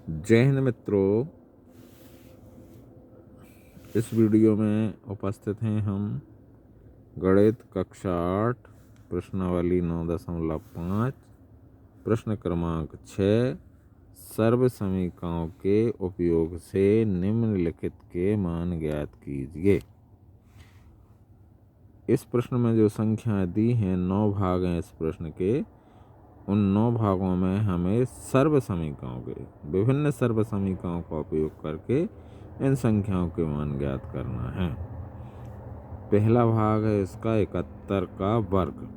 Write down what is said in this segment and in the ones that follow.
जय हिंद मित्रों, इस वीडियो में उपस्थित हैं हम गणित कक्षा 8 प्रश्नावली 9.5 प्रश्न क्रमांक 6 सर्व समीकरणों के उपयोग से निम्नलिखित के मान ज्ञात कीजिए। इस प्रश्न में जो संख्याएं दी हैं 9 भाग हैं इस प्रश्न के। उन 9 भागों में हमें सर्व समीकरणों के विभिन्न सर्व समीकरणों का उपयोग करके इन संख्याओं के मान ज्ञात करना है। पहला भाग है इसका 71 का वर्ग।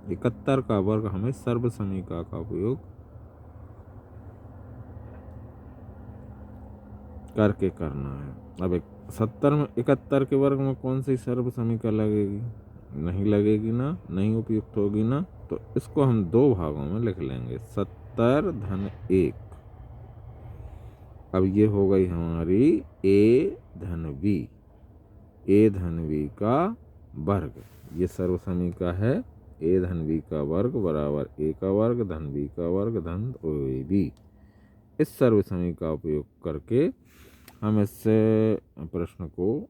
71 का वर्ग हमें सर्व समीकरण का उपयोग करके करना है। अब 70 में 71 के वर्ग में कौन सी सर्व समीकरण लगेगी? नहीं लगेगी ना, नहीं उपयुक्त होगी ना, तो इसको हम 2 भागों में लिख लेंगे 70 धन 1। अब ये हो गई हमारी a धन b, a धन b का वर्ग। ये सर्व समीकरण है a धन b का वर्ग बराबर a का वर्ग धन b का वर्ग धन 2ab। इस सर्व समीकरण का उपयोग करके हम इससे प्रश्न को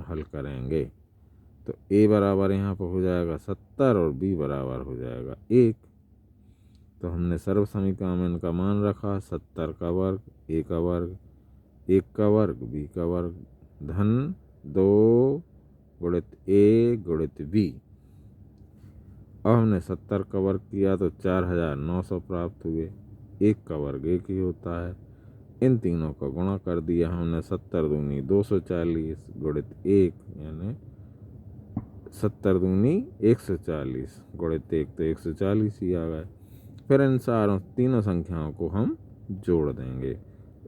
हल करेंगे। तो a बराबर यहाँ पर हो जाएगा 70 और b बराबर हो जाएगा 1। तो हमने सर्व समीकरण में इनका मान रखा 70 का वर्ग, a का वर्ग, 1 का वर्ग, b का वर्ग धन 2 गुणित a गुणित b। अब हमने 70 का वर्ग किया तो 4900 प्राप्त हुए। 1 का वर्ग 1 ही होता है। इन तीनों का गुणा कर दिया हमने। 70 दूनी 240 गुणित 1 यानी 70 दूनी 140 गुणित 1 तो 140 ही आ गए। फिर इन तीनों संख्याओं को हम जोड़ देंगे।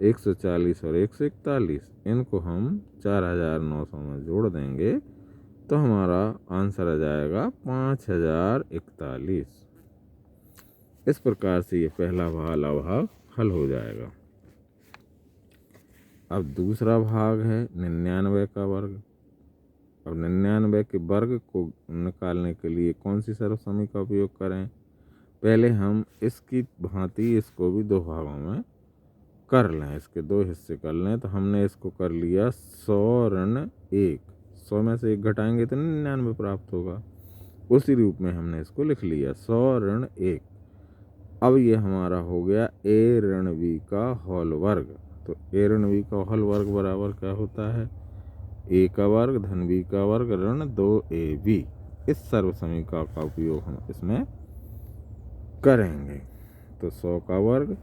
140 और 141 इनको हम 4900 में जोड़ देंगे तो हमारा आंसर आ जाएगा 5041। इस प्रकार से ये पहला वाला भाग हल हो जाएगा। अब दूसरा भाग है 99 का वर्ग। अब 99 के वर्ग को निकालने के लिए कौन सी सर्व समीकरण का उपयोग करें? पहले हम इसकी भांति इसको भी 2 भागों में कर लें, इसके 2 हिस्से कर लें। तो हमने इसको कर लिया 100 ऋण 1। 100 में से 1 घटाएंगे तो 99 प्राप्त होगा। उसी रूप में हमने इसको लिख लिया 100 ऋण 1। अब ये हमारा हो गया a ऋण b का होल वर्ग। तो a ऋण b का होल वर्ग बराबर क्या होता है? a का वर्ग धन b का वर्ग ऋण 2ab। इस सर्व समीकरण का उपयोग हम इसमें करेंगे। तो 100 का वर्ग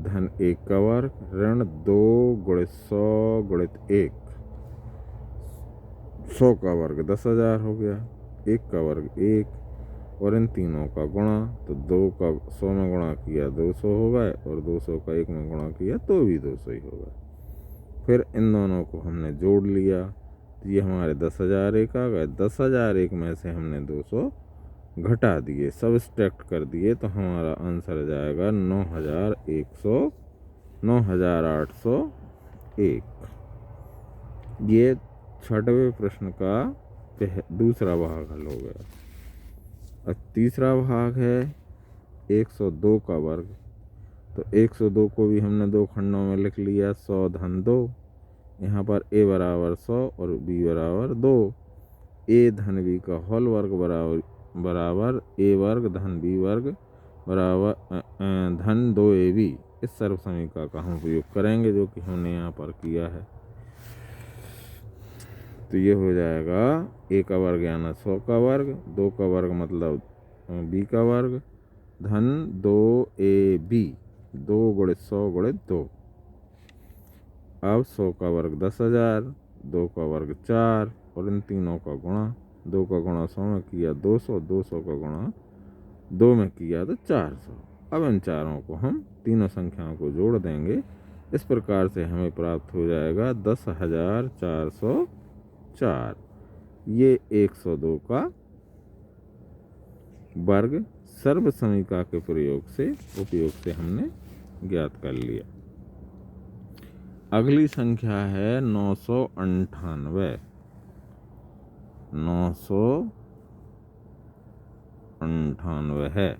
धन 1 का वर्ग ऋण 2 गुणित 100 गुणित 1। 100 का वर्ग 10,000 हो गया। 1 का वर्ग 1 और इन तीनों का गुणा। तो 2 का 100 में गुणा किया 200 हो गए और 200 का 1 में गुणा किया तो भी 200 ही हो गए। फिर इन दोनों को हमने जोड़ लिया तो ये हमारे 10,001 आ गए। 10,001 में से हमने 200 घटा दिए, सब्सट्रैक्ट कर दिए तो हमारा आंसर आ जाएगा 9,801। ये 6वें प्रश्न का दूसरा भाग हल हो गया। अब तीसरा भाग है 102 का वर्ग। तो 102 को भी हमने 2 खंडों में लिख लिया 100 धन 2। यहाँ पर a बराबर 100 और b बराबर 2। a धन b का होल वर्ग बराबर a वर्ग धन b वर्ग बराबर धन 2ab। इस सर्व समीकरण का हम उपयोग करेंगे जो कि हमने यहाँ पर किया है। तो ये हो जाएगा a का वर्ग यानी 100 का वर्ग, 2 का वर्ग मतलब b का वर्ग धन 2ab। 2 गुणित 100 गुणित 2। अब 100 का वर्ग 10,000, 2 का वर्ग 4 और इन तीनों का गुणा। 2 का गुणा 100 में किया 200, 200 का गुणा 2 में किया तो 400। अब इन चारों को हम तीनों संख्याओं को जोड़ देंगे। इस प्रकार से हमें प्राप्त हो जाएगा 10,404। ये 102 का वर्ग सर्व समीकरण के उपयोग से हमने ज्ञात कर लिया। अगली संख्या है 998। 998 है।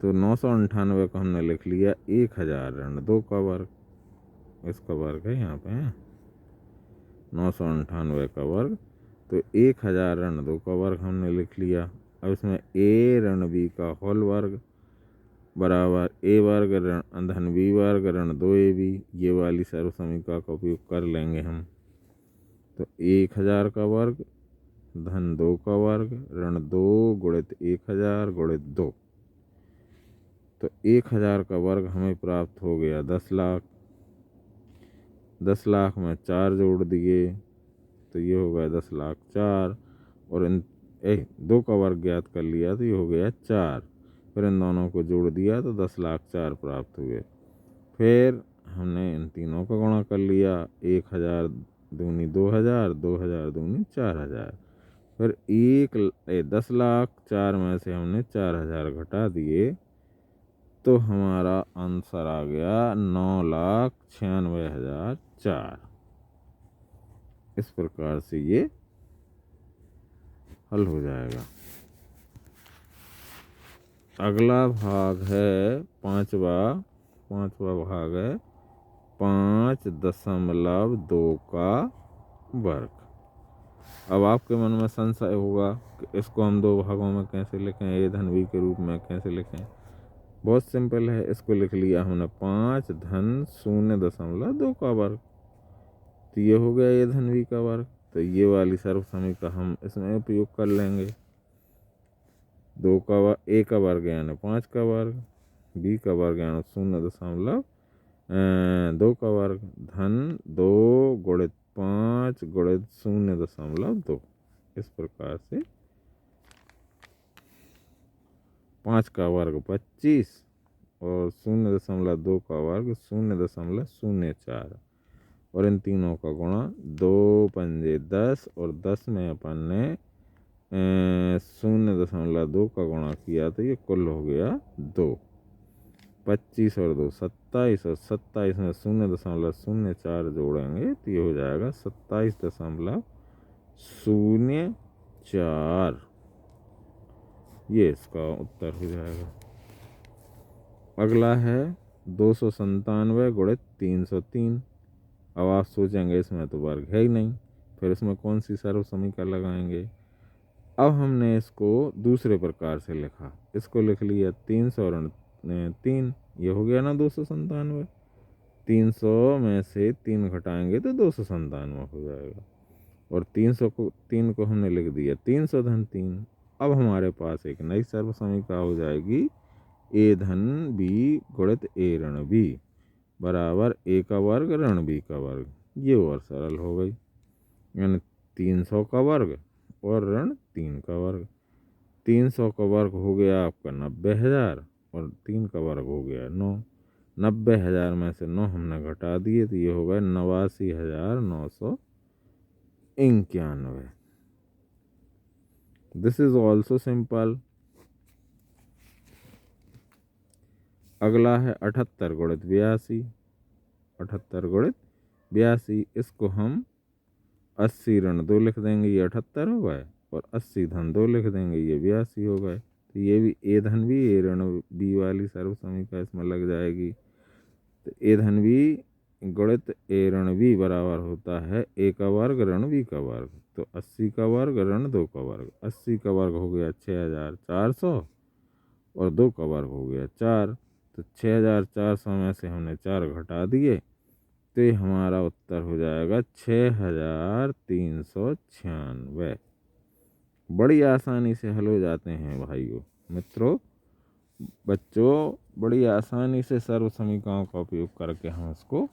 तो 998 को हमने लिख लिया 1000 ऋण 2 का वर्ग, इसका वर्ग है यहाँ पे 998 का वर्ग। तो 1000 ऋण 2 का वर्ग हमने लिख लिया। अब इसमें ए ऋण बी का होल वर्ग बराबर ए वर्ग धन बी वर्ग ऋण 2ab, ये वाली सर्वसमीकरण का उपयोग कर लेंगे हम। तो 1000 का वर्ग धन 2 का वर्ग ऋण 2 गुणित 1000 गुणित 2। तो 1000 का वर्ग हमें प्राप्त हो गया 10 लाख। 10 लाख में 4 जोड़ दिए तो ये हो गया 10 लाख 4, और इन 2 का वर्ग ज्ञात कर लिया तो ये हो गया 4। फिर इन दोनों को जोड़ दिया तो 10 लाख 4 प्राप्त हुए। फिर हमने इन तीनों का गुणा कर लिया, 1000 दूनी 2000, 2000 दूनी 4000। फिर 10 लाख 4 में से हमने 4000 घटा दिए तो हमारा आंसर आ गया 9,96,004। इस प्रकार से ये हल हो जाएगा। अगला भाग है पांचवा भाग है 5.2 का वर्ग। अब आपके मन में संशय होगा कि इसको हम 2 भागों में कैसे लिखें, ए धन बी के रूप में कैसे लिखें। बहुत सिंपल है, इसको लिख लिया हमने 5 धन 0.2 का वर्ग, तो ये हो गया ए धन बी का वर्ग। तो ये वाली सर्वसमीकरण हम इसमें उपयोग कर लेंगे। 2 का वर्ग, ए का वर्ग यानी 5 का वर्ग, बी का वर्ग यानी 0.2 का वर्ग धन 2 गुणित 5 गुणित 0.2। इस प्रकार से 5 का वर्ग 25 और 0.2 का वर्ग 0.04, और इन तीनों का गुणा 2 पंजे 10, और 10 में अपन ने 0.2 का गुणा किया तो ये कुल हो गया 2। 25 और 2 27, और 27 में 0.04 जोड़ेंगे तो ये हो जाएगा 27.04। ये इसका उत्तर हो जाएगा। अगला है 297 गुणित 303। अब आप सोचेंगे इसमें तो वर्ग है ही नहीं, फिर इसमें कौन सी सर्वसमीकरण लगाएंगे। अब हमने इसको दूसरे प्रकार से लिखा, इसको लिख लिया 300 ऋण 3, ये हो गया ना 297। 300 में से 3 घटाएंगे तो 297 हो जाएगा, और 3 को हमने लिख दिया 300 धन 3। अब हमारे पास एक नई सर्वसमीकरण हो जाएगी, ए धन बी गुणित ए ऋण बी बराबर ए का वर्ग ऋण बी का वर्ग। ये और सरल हो गई, यानी 300 का वर्ग और ऋण 3 का वर्ग। 300 का वर्ग हो गया आपका 90,000 और 3 का वर्ग हो गया 9। 90,000 में से 9 हमने घटा दिए तो ये हो गया 89,991। This is also simple. अगला है 78 गुणित 82। 78 गुणित 82, इसको हम 80 ऋण 2 लिख देंगे, ये 78 हो गए, और 80 धन 2 लिख देंगे, ये 82 हो गए। तो ये भी ए धन बी ए ऋण बी वाली सर्वसमीकरण इसमें लग जाएगी। तो ए धन बी गुणित ए ऋण बी बराबर होता है ए का वर्ग ऋण बी का वर्ग। तो 80 का वर्ग ऋण 2 का वर्ग। 80 का वर्ग हो गया 6,400 और 2 का वर्ग हो गया 4। तो 6,400 में से हमने 4 घटा दिए तो ये हमारा उत्तर हो जाएगा 6,396। बड़ी आसानी से हल हो जाते हैं भाइयों मित्रों बच्चों, बड़ी आसानी से सर्व समीकरणों का उपयोग करके हम इसको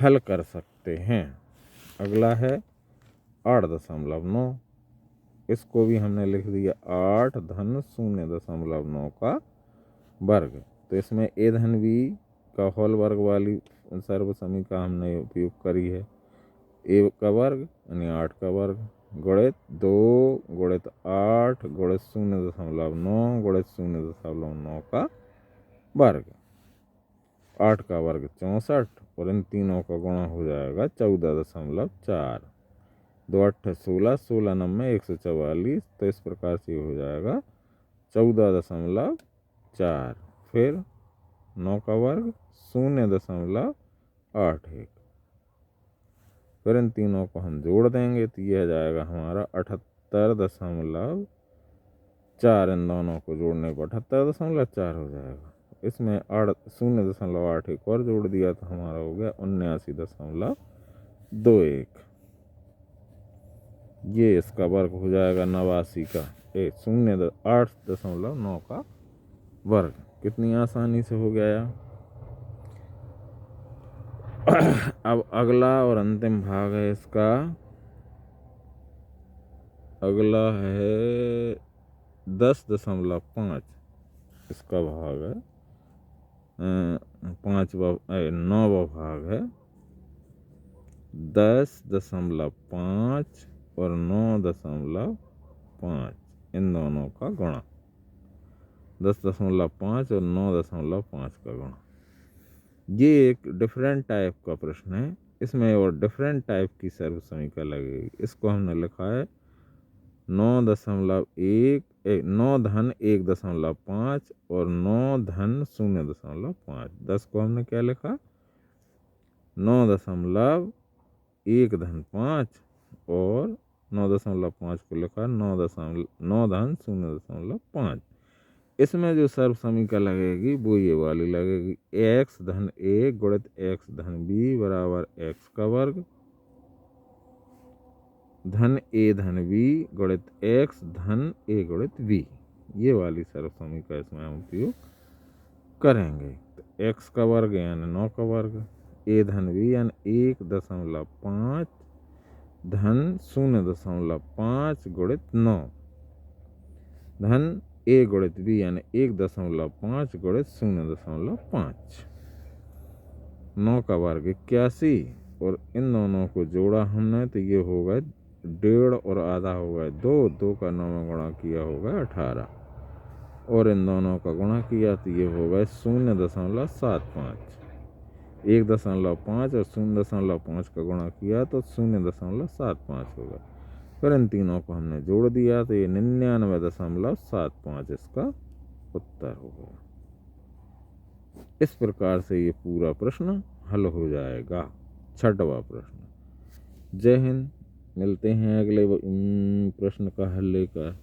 हल कर सकते हैं। अगला है 8.9, इसको भी हमने लिख दिया 8 धन 0.9 का वर्ग। तो इसमें ए धन बी का होल वर्ग वाली सर्व समीकरण हमने उपयोग करी है। ए का वर्ग यानी 8 का वर्ग गुणित 2 गुणित 8 गुणित 0.9 गुणित 0.9 का वर्ग। 8 का वर्ग 64, और इन तीनों का गुणा हो जाएगा 14.4। 2 8 16, 16 9 144। तो इस प्रकार से हो जाएगा 14.4, फिर 9 का वर्ग 0.81, फिर इन तीनों को हम जोड़ देंगे तो यह जाएगा हमारा 78.4, इन दोनों को जोड़ने पर 78.4 हो जाएगा। इसमें 0.81 और जोड़ दिया तो हमारा हो गया 79.21। ये इसका वर्ग हो जाएगा 89 का 0.8.9 का वर्ग। कितनी आसानी से हो गया। अब अगला और अंतिम भाग है इसका। अगला है 10.5, इसका भाग है 9वां भाग है। 10.5 और 9.5, इन दोनों का गुणा। 10.5 और 9.5 का गुणा। ये एक डिफरेंट टाइप का प्रश्न है। इसमें और डिफरेंट टाइप की सर्व समीकरण लगेगी। इसको हमने लिखा है 9 धन 1.5 और 9 धन 0.5। 10 को हमने क्या लिखा 9.1 धन 5 और 9.5 को लिखा 9 धन 0.5। इसमें जो सर्व समीकरण लगेगी वो ये वाली लगेगी। x धन a गुणित x धन b बराबर x का वर्ग धन a धन b गुणित x धन a गुणित b। ये वाली सर्व समीकरण इसमें हम उपयोग करेंगे। तो x का वर्ग यानी 9 का वर्ग, a धन b यानी 1.5 धन 0.5 गुणित 9 धन a गुणित b यानी 1.5 गुणित 0.5। 9 का वर्ग 81 और इन दोनों को जोड़ा हमने तो ये हो गए 1.5 और आधा हो गए 2 का 9 में गुणा किया हो गया 18 और इन दोनों का गुणा किया तो ये हो गए 0.75। 1.5 और 0.5 का गुणा किया तो 0.75 हो गया। फिर इन तीनों को हमने जोड़ दिया तो ये 99.75 इसका उत्तर हो गया। इस प्रकार से ये पूरा प्रश्न हल हो जाएगा। 6वां प्रश्न। जय हिंद। मिलते हैं अगले प्रश्न का हल लेकर।